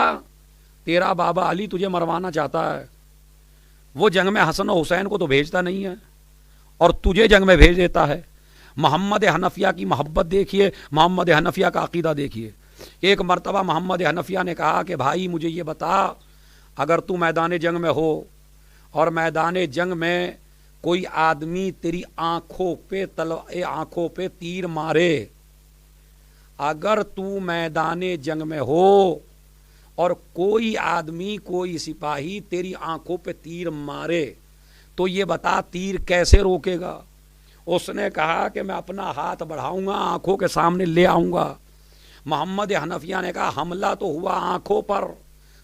تیرا بابا علی تجھے مروانا چاہتا ہے، وہ جنگ میں حسن و حسین کو تو بھیجتا نہیں ہے اور تجھے جنگ میں بھیج دیتا ہے۔ محمد حنفیہ کی محبت دیکھیے، محمد حنفیہ کا عقیدہ دیکھیے۔ ایک مرتبہ محمد حنفیہ نے کہا کہ بھائی مجھے یہ بتا، اگر تو میدان جنگ میں ہو اور میدان جنگ میں کوئی آدمی تیری آنکھوں پہ تیر مارے، اگر تو میدان جنگ میں ہو اور کوئی آدمی، کوئی سپاہی تیری آنکھوں پہ تیر مارے تو یہ بتا تیر کیسے روکے گا؟ اس نے کہا کہ میں اپنا ہاتھ بڑھاؤں گا، آنکھوں کے سامنے لے آؤں گا۔ محمد حنفیہ نے کہا حملہ تو ہوا آنکھوں پر،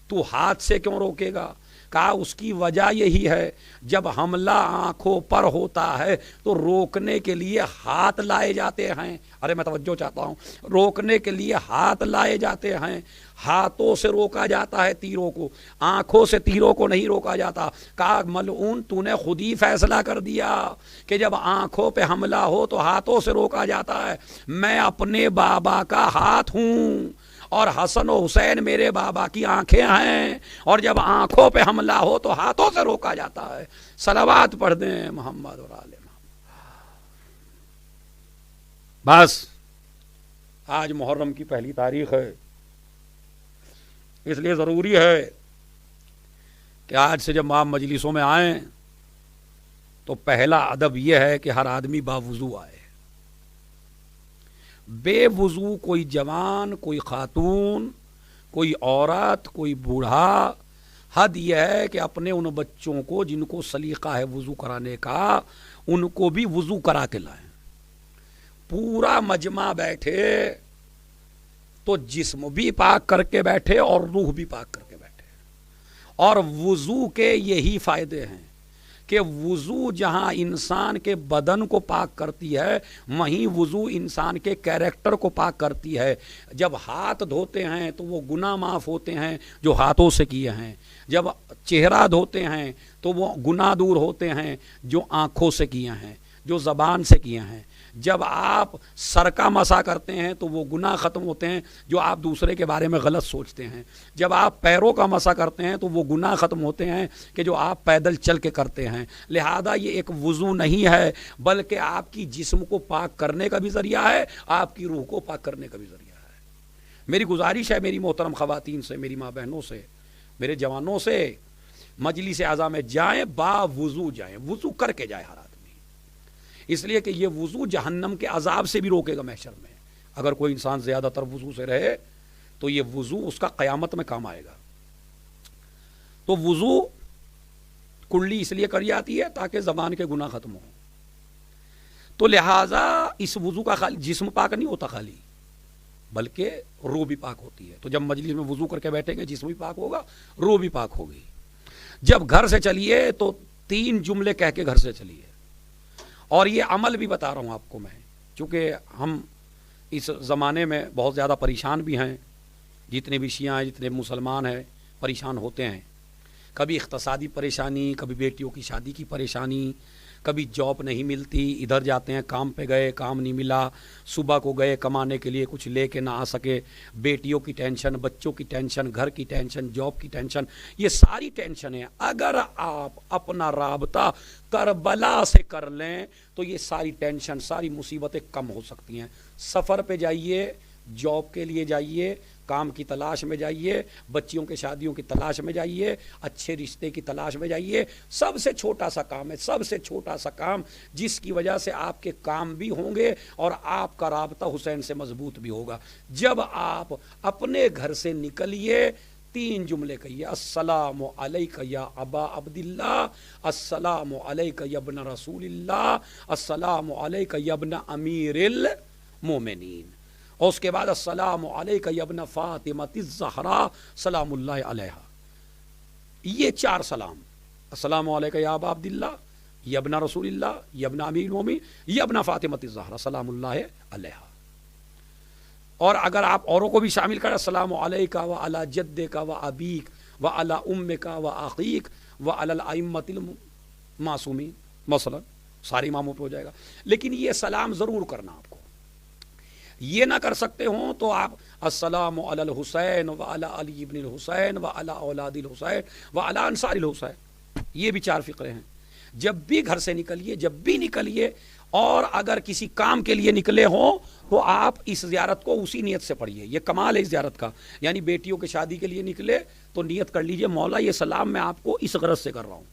تو ہاتھ سے کیوں روکے گا؟ کہا اس کی وجہ یہی ہے، جب حملہ آنکھوں پر ہوتا ہے تو روکنے کے لیے ہاتھ لائے جاتے ہیں۔ ارے میں توجہ چاہتا ہوں، روکنے کے لیے ہاتھ لائے جاتے ہیں، ہاتھوں سے روکا جاتا ہے تیروں کو، آنکھوں سے تیروں کو نہیں روکا جاتا۔ کہا ملعون تو نے خود ہی فیصلہ کر دیا کہ جب آنکھوں پہ حملہ ہو تو ہاتھوں سے روکا جاتا ہے۔ میں اپنے بابا کا ہاتھ ہوں اور حسن و حسین میرے بابا کی آنکھیں ہیں، اور جب آنکھوں پہ حملہ ہو تو ہاتھوں سے روکا جاتا ہے۔ صلوات پڑھ دیں محمد اور آل محمد۔ بس آج محرم کی پہلی تاریخ ہے، اس لیے ضروری ہے کہ آج سے جب آپ مجلسوں میں آئیں تو پہلا ادب یہ ہے کہ ہر آدمی باوضو آئے۔ بے وضو کوئی جوان، کوئی خاتون، کوئی عورت، کوئی بوڑھا، حد یہ ہے کہ اپنے ان بچوں کو جن کو سلیقہ ہے وضو کرانے کا، ان کو بھی وضو کرا کے لائیں۔ پورا مجمع بیٹھے تو جسم بھی پاک کر کے بیٹھے اور روح بھی پاک کر کے بیٹھے۔ اور وضو کے یہی فائدے ہیں کہ وضو جہاں انسان کے بدن کو پاک کرتی ہے، وہیں وضو انسان کے کیریکٹر کو پاک کرتی ہے۔ جب ہاتھ دھوتے ہیں تو وہ گناہ معاف ہوتے ہیں جو ہاتھوں سے کیے ہیں، جب چہرہ دھوتے ہیں تو وہ گناہ دور ہوتے ہیں جو آنکھوں سے کیے ہیں، جو زبان سے کیے ہیں۔ جب آپ سر کا مسح کرتے ہیں تو وہ گناہ ختم ہوتے ہیں جو آپ دوسرے کے بارے میں غلط سوچتے ہیں۔ جب آپ پیروں کا مسح کرتے ہیں تو وہ گناہ ختم ہوتے ہیں کہ جو آپ پیدل چل کے کرتے ہیں۔ لہذا یہ ایک وضو نہیں ہے بلکہ آپ کی جسم کو پاک کرنے کا بھی ذریعہ ہے، آپ کی روح کو پاک کرنے کا بھی ذریعہ ہے۔ میری گزارش ہے میری محترم خواتین سے، میری ماں بہنوں سے، میرے جوانوں سے، مجلس اعضاء میں جائیں با وضو جائیں، وضو کر کے جائے ہر آدمی، اس لیے کہ یہ وضو جہنم کے عذاب سے بھی روکے گا محشر میں۔ اگر کوئی انسان زیادہ تر وضو سے رہے تو یہ وضو اس کا قیامت میں کام آئے گا۔ تو وضو کلی اس لیے کری جاتی ہے تاکہ زبان کے گناہ ختم ہوں۔ تو لہٰذا اس وضو کا خالی جسم پاک نہیں ہوتا خالی، بلکہ روح بھی پاک ہوتی ہے۔ تو جب مجلس میں وضو کر کے بیٹھیں گے جسم بھی پاک ہوگا، روح بھی پاک ہوگی۔ جب گھر سے چلیے تو 3 جملے کہہ کے گھر سے چلیے، اور یہ عمل بھی بتا رہا ہوں آپ کو میں، چونکہ ہم اس زمانے میں بہت زیادہ پریشان بھی ہیں، جتنے بھی شیعہ ہیں، جتنے مسلمان ہیں پریشان ہوتے ہیں۔ کبھی اقتصادی پریشانی، کبھی بیٹیوں کی شادی کی پریشانی، کبھی جاب نہیں ملتی، ادھر جاتے ہیں کام پہ گئے، کام نہیں ملا، صبح کو گئے کمانے کے لیے، کچھ لے کے نہ آ سکے، بیٹیوں کی ٹینشن، بچوں کی ٹینشن، گھر کی ٹینشن، جاب کی ٹینشن، یہ ساری ٹینشن ہے۔ اگر آپ اپنا رابطہ کربلا سے کر لیں تو یہ ساری ٹینشن، ساری مصیبتیں کم ہو سکتی ہیں۔ سفر پہ جائیے، جاب کے لیے جائیے، کام کی تلاش میں جائیے، بچیوں کے شادیوں کی تلاش میں جائیے، اچھے رشتے کی تلاش میں جائیے۔ سب سے چھوٹا سا کام ہے، سب سے چھوٹا سا کام جس کی وجہ سے آپ کے کام بھی ہوں گے اور آپ کا رابطہ حسین سے مضبوط بھی ہوگا۔ جب آپ اپنے گھر سے نکلیے، 3 جملے کہیے: السلام علیکہ یا ابا عبداللہ، السلام علیکہ یا ابن رسول اللہ، السلام علیکہ یا ابن امیر المومنین، اور اس کے بعد السلام علیکہ یا ابن فاطمہ الزہرا سلام اللہ علیہا۔ یہ 4 سلام، السلام علیکہ یا ابا عبداللہ، یا ابن رسول اللہ، یا ابن امیر المومنین، یا ابن فاطمہ الزہرا سلام اللہ علیہا۔ اور اگر آپ اوروں کو بھی شامل کریں: السلام علیکہ و علی جدک و ابیک و علی امک و اخیک و علی الائمۃ المعصومین، مثلا سارے اماموں پہ ہو جائے گا۔ لیکن یہ سلام ضرور کرنا آپ کو، یہ نہ کر سکتے ہوں تو آپ السلام علی الحسین و علی علی ابن الحسین و علی اولاد الحسین و علی انصار الحسین، یہ بھی 4 فقرے ہیں۔ جب بھی گھر سے نکلیے، جب بھی نکلیے، اور اگر کسی کام کے لیے نکلے ہوں تو آپ اس زیارت کو اسی نیت سے پڑھیے۔ یہ کمال ہے اس زیارت کا، یعنی بیٹیوں کے شادی کے لیے نکلے تو نیت کر لیجئے: مولا یہ سلام میں آپ کو اس غرض سے کر رہا ہوں،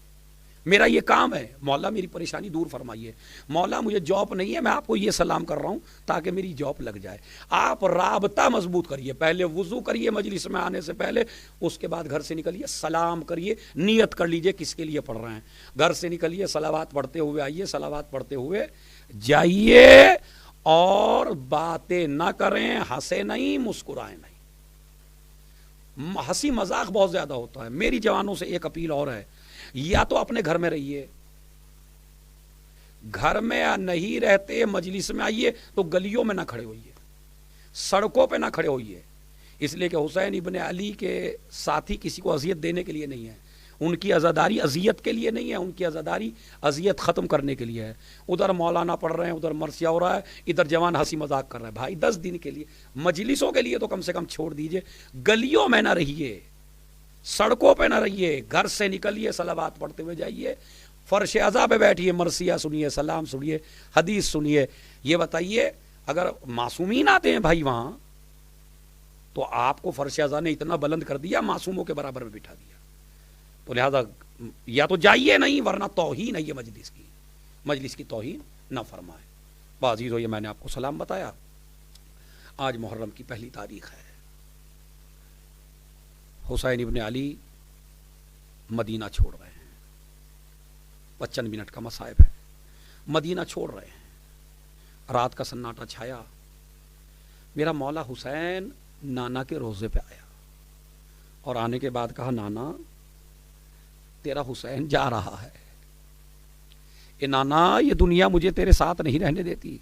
میرا یہ کام ہے، مولا میری پریشانی دور فرمائیے، مولا مجھے جاب نہیں ہے، میں آپ کو یہ سلام کر رہا ہوں تاکہ میری جاب لگ جائے۔ آپ رابطہ مضبوط کریے، پہلے وضو کریے مجلس میں آنے سے پہلے، اس کے بعد گھر سے نکلیے، سلام کریے، نیت کر لیجئے کس کے لیے پڑھ رہے ہیں۔ گھر سے نکلیے، صلوات پڑھتے ہوئے آئیے، صلوات پڑھتے ہوئے جائیے، اور باتیں نہ کریں، ہنسے نہیں، مسکرائیں نہیں۔ ہنسی مذاق بہت زیادہ ہوتا ہے۔ میری جوانوں سے ایک اپیل اور ہے: یا تو اپنے گھر میں رہیے، گھر میں نہیں رہتے مجلس میں آئیے تو گلیوں میں نہ کھڑے ہوئیے، سڑکوں پہ نہ کھڑے ہوئیے، اس لیے کہ حسین ابن علی کے ساتھی کسی کو اذیت دینے کے لیے نہیں ہے، ان کی عزاداری اذیت کے لیے نہیں ہے، ان کی عزاداری اذیت ختم کرنے کے لیے ہے۔ ادھر مولانا پڑھ رہے ہیں، ادھر مرثیہ ہو رہا ہے، ادھر جوان ہنسی مذاق کر رہا ہے۔ بھائی 10 دن کے لیے، مجلسوں کے لیے تو کم سے کم چھوڑ دیجئے، گلیوں میں نہ رہیے، سڑکوں پہ نہ رہیے، گھر سے نکلیے، صلوات پڑھتے ہوئے جائیے، فرش عزا پہ بیٹھیے، مرثیہ سنیے، سلام سنیے، حدیث سنیے۔ یہ بتائیے اگر معصومین آتے ہیں بھائی وہاں، تو آپ کو فرش عزا نے اتنا بلند کر دیا، معصوموں کے برابر میں بٹھا دیا، تو لہذا یا تو جائیے نہیں، ورنہ توہین ہے یہ مجلس کی توہین نہ فرمائے۔ عزیزو، یہ میں نے آپ کو سلام بتایا۔ آج محرم کی پہلی تاریخ ہے، حسین ابن علی مدینہ چھوڑ رہے ہیں، 55 منٹ کا مصائب ہے، مدینہ چھوڑ رہے ہیں، رات کا سناٹا چھایا۔ میرا مولا حسین نانا کے روزے پہ آیا اور آنے کے بعد کہا: نانا تیرا حسین جا رہا ہے، اے نانا یہ دنیا مجھے تیرے ساتھ نہیں رہنے دیتی،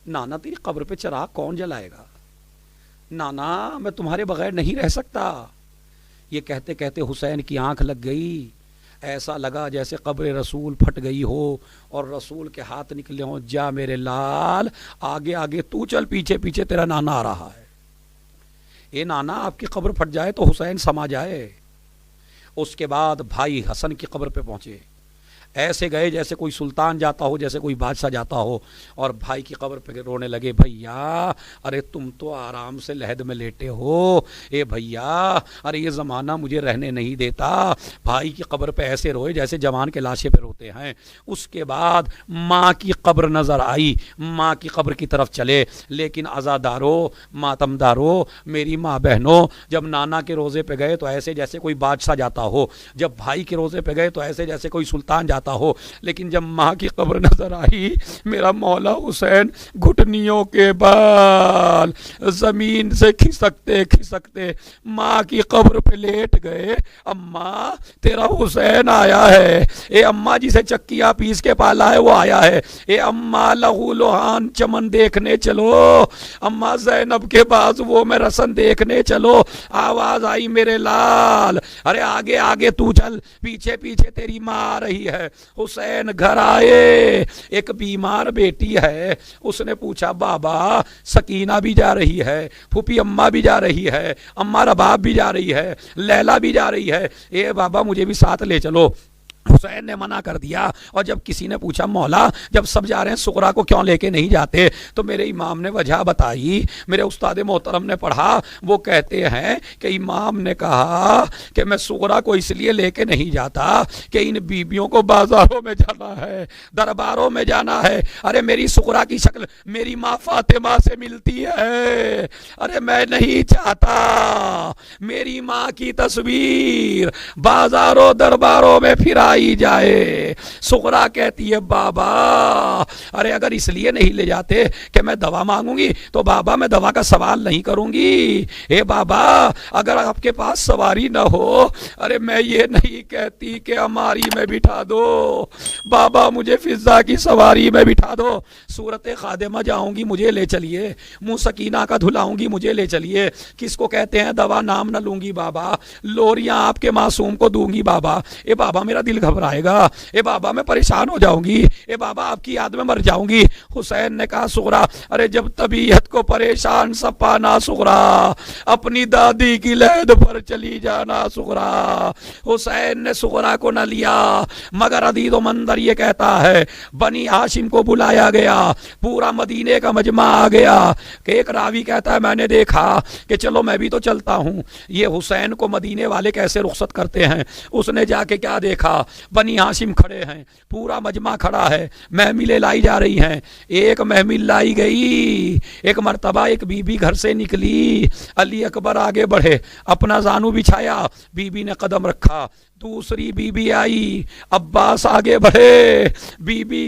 نانا تیری قبر پہ چراغ کون جلائے گا، نانا میں تمہارے بغیر نہیں رہ سکتا۔ یہ کہتے کہتے حسین کی آنکھ لگ گئی، ایسا لگا جیسے قبر رسول پھٹ گئی ہو اور رسول کے ہاتھ نکلے ہوں: جا میرے لال، آگے آگے تو چل، پیچھے پیچھے تیرا نانا آ رہا ہے۔ اے نانا آپ کی قبر پھٹ جائے تو حسین سما جائے۔ اس کے بعد بھائی حسن کی قبر پہ پہنچے، ایسے گئے جیسے کوئی سلطان جاتا ہو، جیسے کوئی بادشاہ جاتا ہو، اور بھائی کی قبر پہ رونے لگے: بھیا ارے تم تو آرام سے لحد میں لیٹے ہو، اے بھیا ارے یہ زمانہ مجھے رہنے نہیں دیتا۔ بھائی کی قبر پہ ایسے روئے جیسے جوان کے لاشے پہ روتے ہیں۔ اس کے بعد ماں کی قبر نظر آئی، ماں کی قبر کی طرف چلے، لیکن عزادارو، ماتمدارو، میری ماں بہنوں، جب نانا کے روزے پہ گئے تو ایسے جیسے کوئی بادشاہ جاتا ہو، جب بھائی کے روزے پہ گئے تو ایسے جیسے کوئی سلطان جاتا ہو، لیکن جب ماں کی قبر نظر آئی، میرا مولا حسین گھٹنیوں کے بال زمین سے کھسکتے کھسکتے ماں کی قبر پہ لیٹ گئے: اماں تیرا حسین آیا ہے، اے اماں جسے چکیاں پیس کے پالا ہے وہ آیا ہے، اے اماں لہو لوہان چمن دیکھنے چلو، اماں زینب کے بازوؤں میں رسن دیکھنے چلو۔ آواز آئی: میرے لال ارے آگے آگے تو چل، پیچھے پیچھے تیری ماں آ رہی ہے۔ حسین گھر آئے، ایک بیمار بیٹی ہے، اس نے پوچھا بابا سکینہ بھی جا رہی ہے، پھوپھی اماں بھی جا رہی ہے، اماں رباب بھی جا رہی ہے، لیلا بھی جا رہی ہے، اے بابا مجھے بھی ساتھ لے چلو۔ حسین نے منع کر دیا۔ اور جب کسی نے پوچھا مولا جب سب جا رہے ہیں سغرا کو کیوں لے کے نہیں جاتے، تو میرے امام نے وجہ بتائی، میرے استاد محترم نے پڑھا، وہ کہتے ہیں کہ امام نے کہا کہ میں سغرا کو اس لیے لے کے نہیں جاتا کہ ان بیبیوں کو بازاروں میں جانا ہے، درباروں میں جانا ہے، ارے میری سغرا کی شکل میری ماں فاطمہ سے ملتی ہے، ارے میں نہیں چاہتا میری ماں کی تصویر بازاروں درباروں میں پھرائی جائے۔ سغرا کہتی ہے بابا ارے اگر اس لیے نہیں لے جاتے کہ میں دوا مانگوں گی تو بابا میں دوا کا سوال نہیں کروں گی، اے بابا اگر آپ کے پاس سواری نہ ہو، ارے میں یہ نہیں کہتی کہ ہماری میں بٹھا دو، بابا مجھے فضا کی سواری میں بٹھا دو، صورت خادمہ جاؤں گی مجھے لے چلیے، منہ سکینہ کا دھلاؤں گی مجھے لے چلیے، کس کو کہتے ہیں دوا نام نہ لوں گی بابا، لوریاں آپ کے معصوم کو دوں گی بابا، اے بابا میرا دل گھبرائے گا، اے بابا میں پریشان ہو جاؤں گی، اے بابا آپ کی یاد میں مر جاؤں گی۔ حسین نے کہا سغرا ارے جب طبیعت کو پریشان سپانا سغرا، اپنی دادی کی لحد پر چلی جانا سغرا۔ حسین نے سغرا کو نہ لیا، مگر عدید و منظر یہ کہتا ہے بنی ہاشم کو بلایا گیا، پورا مدینے کا مجمع آ گیا، کہ ایک راوی کہتا ہے میں نے دیکھا کہ چلو میں بھی تو چلتا ہوں، یہ حسین کو مدینے والے کیسے رخصت کرتے ہیں، اس نے جا کے کیا دیکھا بنی ہاشم کھڑے ہیں، پورا مجمع کھڑا ہے، محملیں لائی جا رہی ہیں، ایک محمل لائی گئی، ایک مرتبہ ایک بی بی گھر سے نکلی، علی اکبر آگے بڑھے، اپنا زانو بچھایا، بی بی نے قدم رکھا، دوسری بی بی آئی، عباس آگے بڑھے، بی بی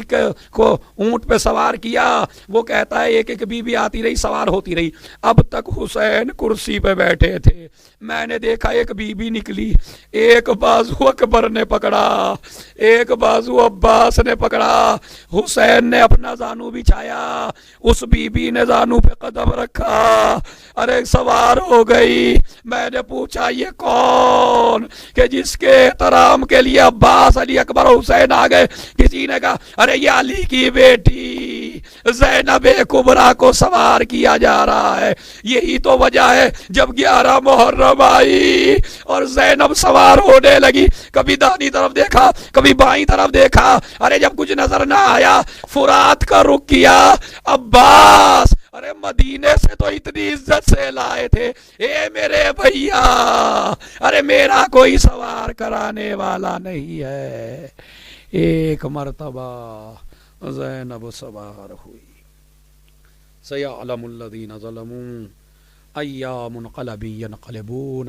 کو اونٹ پہ سوار کیا، وہ کہتا ہے ایک ایک بی بی آتی رہی سوار ہوتی رہی، اب تک حسین کرسی پہ بیٹھے تھے، میں نے دیکھا ایک بی بی نکلی، ایک بازو اکبر نے پکڑا، ایک بازو عباس نے پکڑا، حسین نے اپنا زانو بچھایا، اس بی بی نے زانو پہ قدم رکھا، ارے سوار ہو گئی، میں نے پوچھا یہ کون کہ جس کے احترام کے لیے عباس علی اکبر حسین آ گئے، کسی نے کہا ارے یہ علی کی بیٹی زینب کبریٰ کو سوار کیا جا رہا ہے، یہی تو وجہ ہے جب 11 محرم آئی اور زینب سوار ہونے لگی، کبھی دانی طرف دیکھا کبھی بائیں طرف دیکھا، ارے جب کچھ نظر نہ آیا فرات کا رخ کیا، عباس ارے مدینے سے تو اتنی عزت سے لائے تھے، اے میرے بھیا ارے میرا کوئی سوار کرانے والا نہیں ہے، ایک مرتبہ زینب سوار ہوئی، سیعلم الذین ظلموا ایام منقلب ینقلبون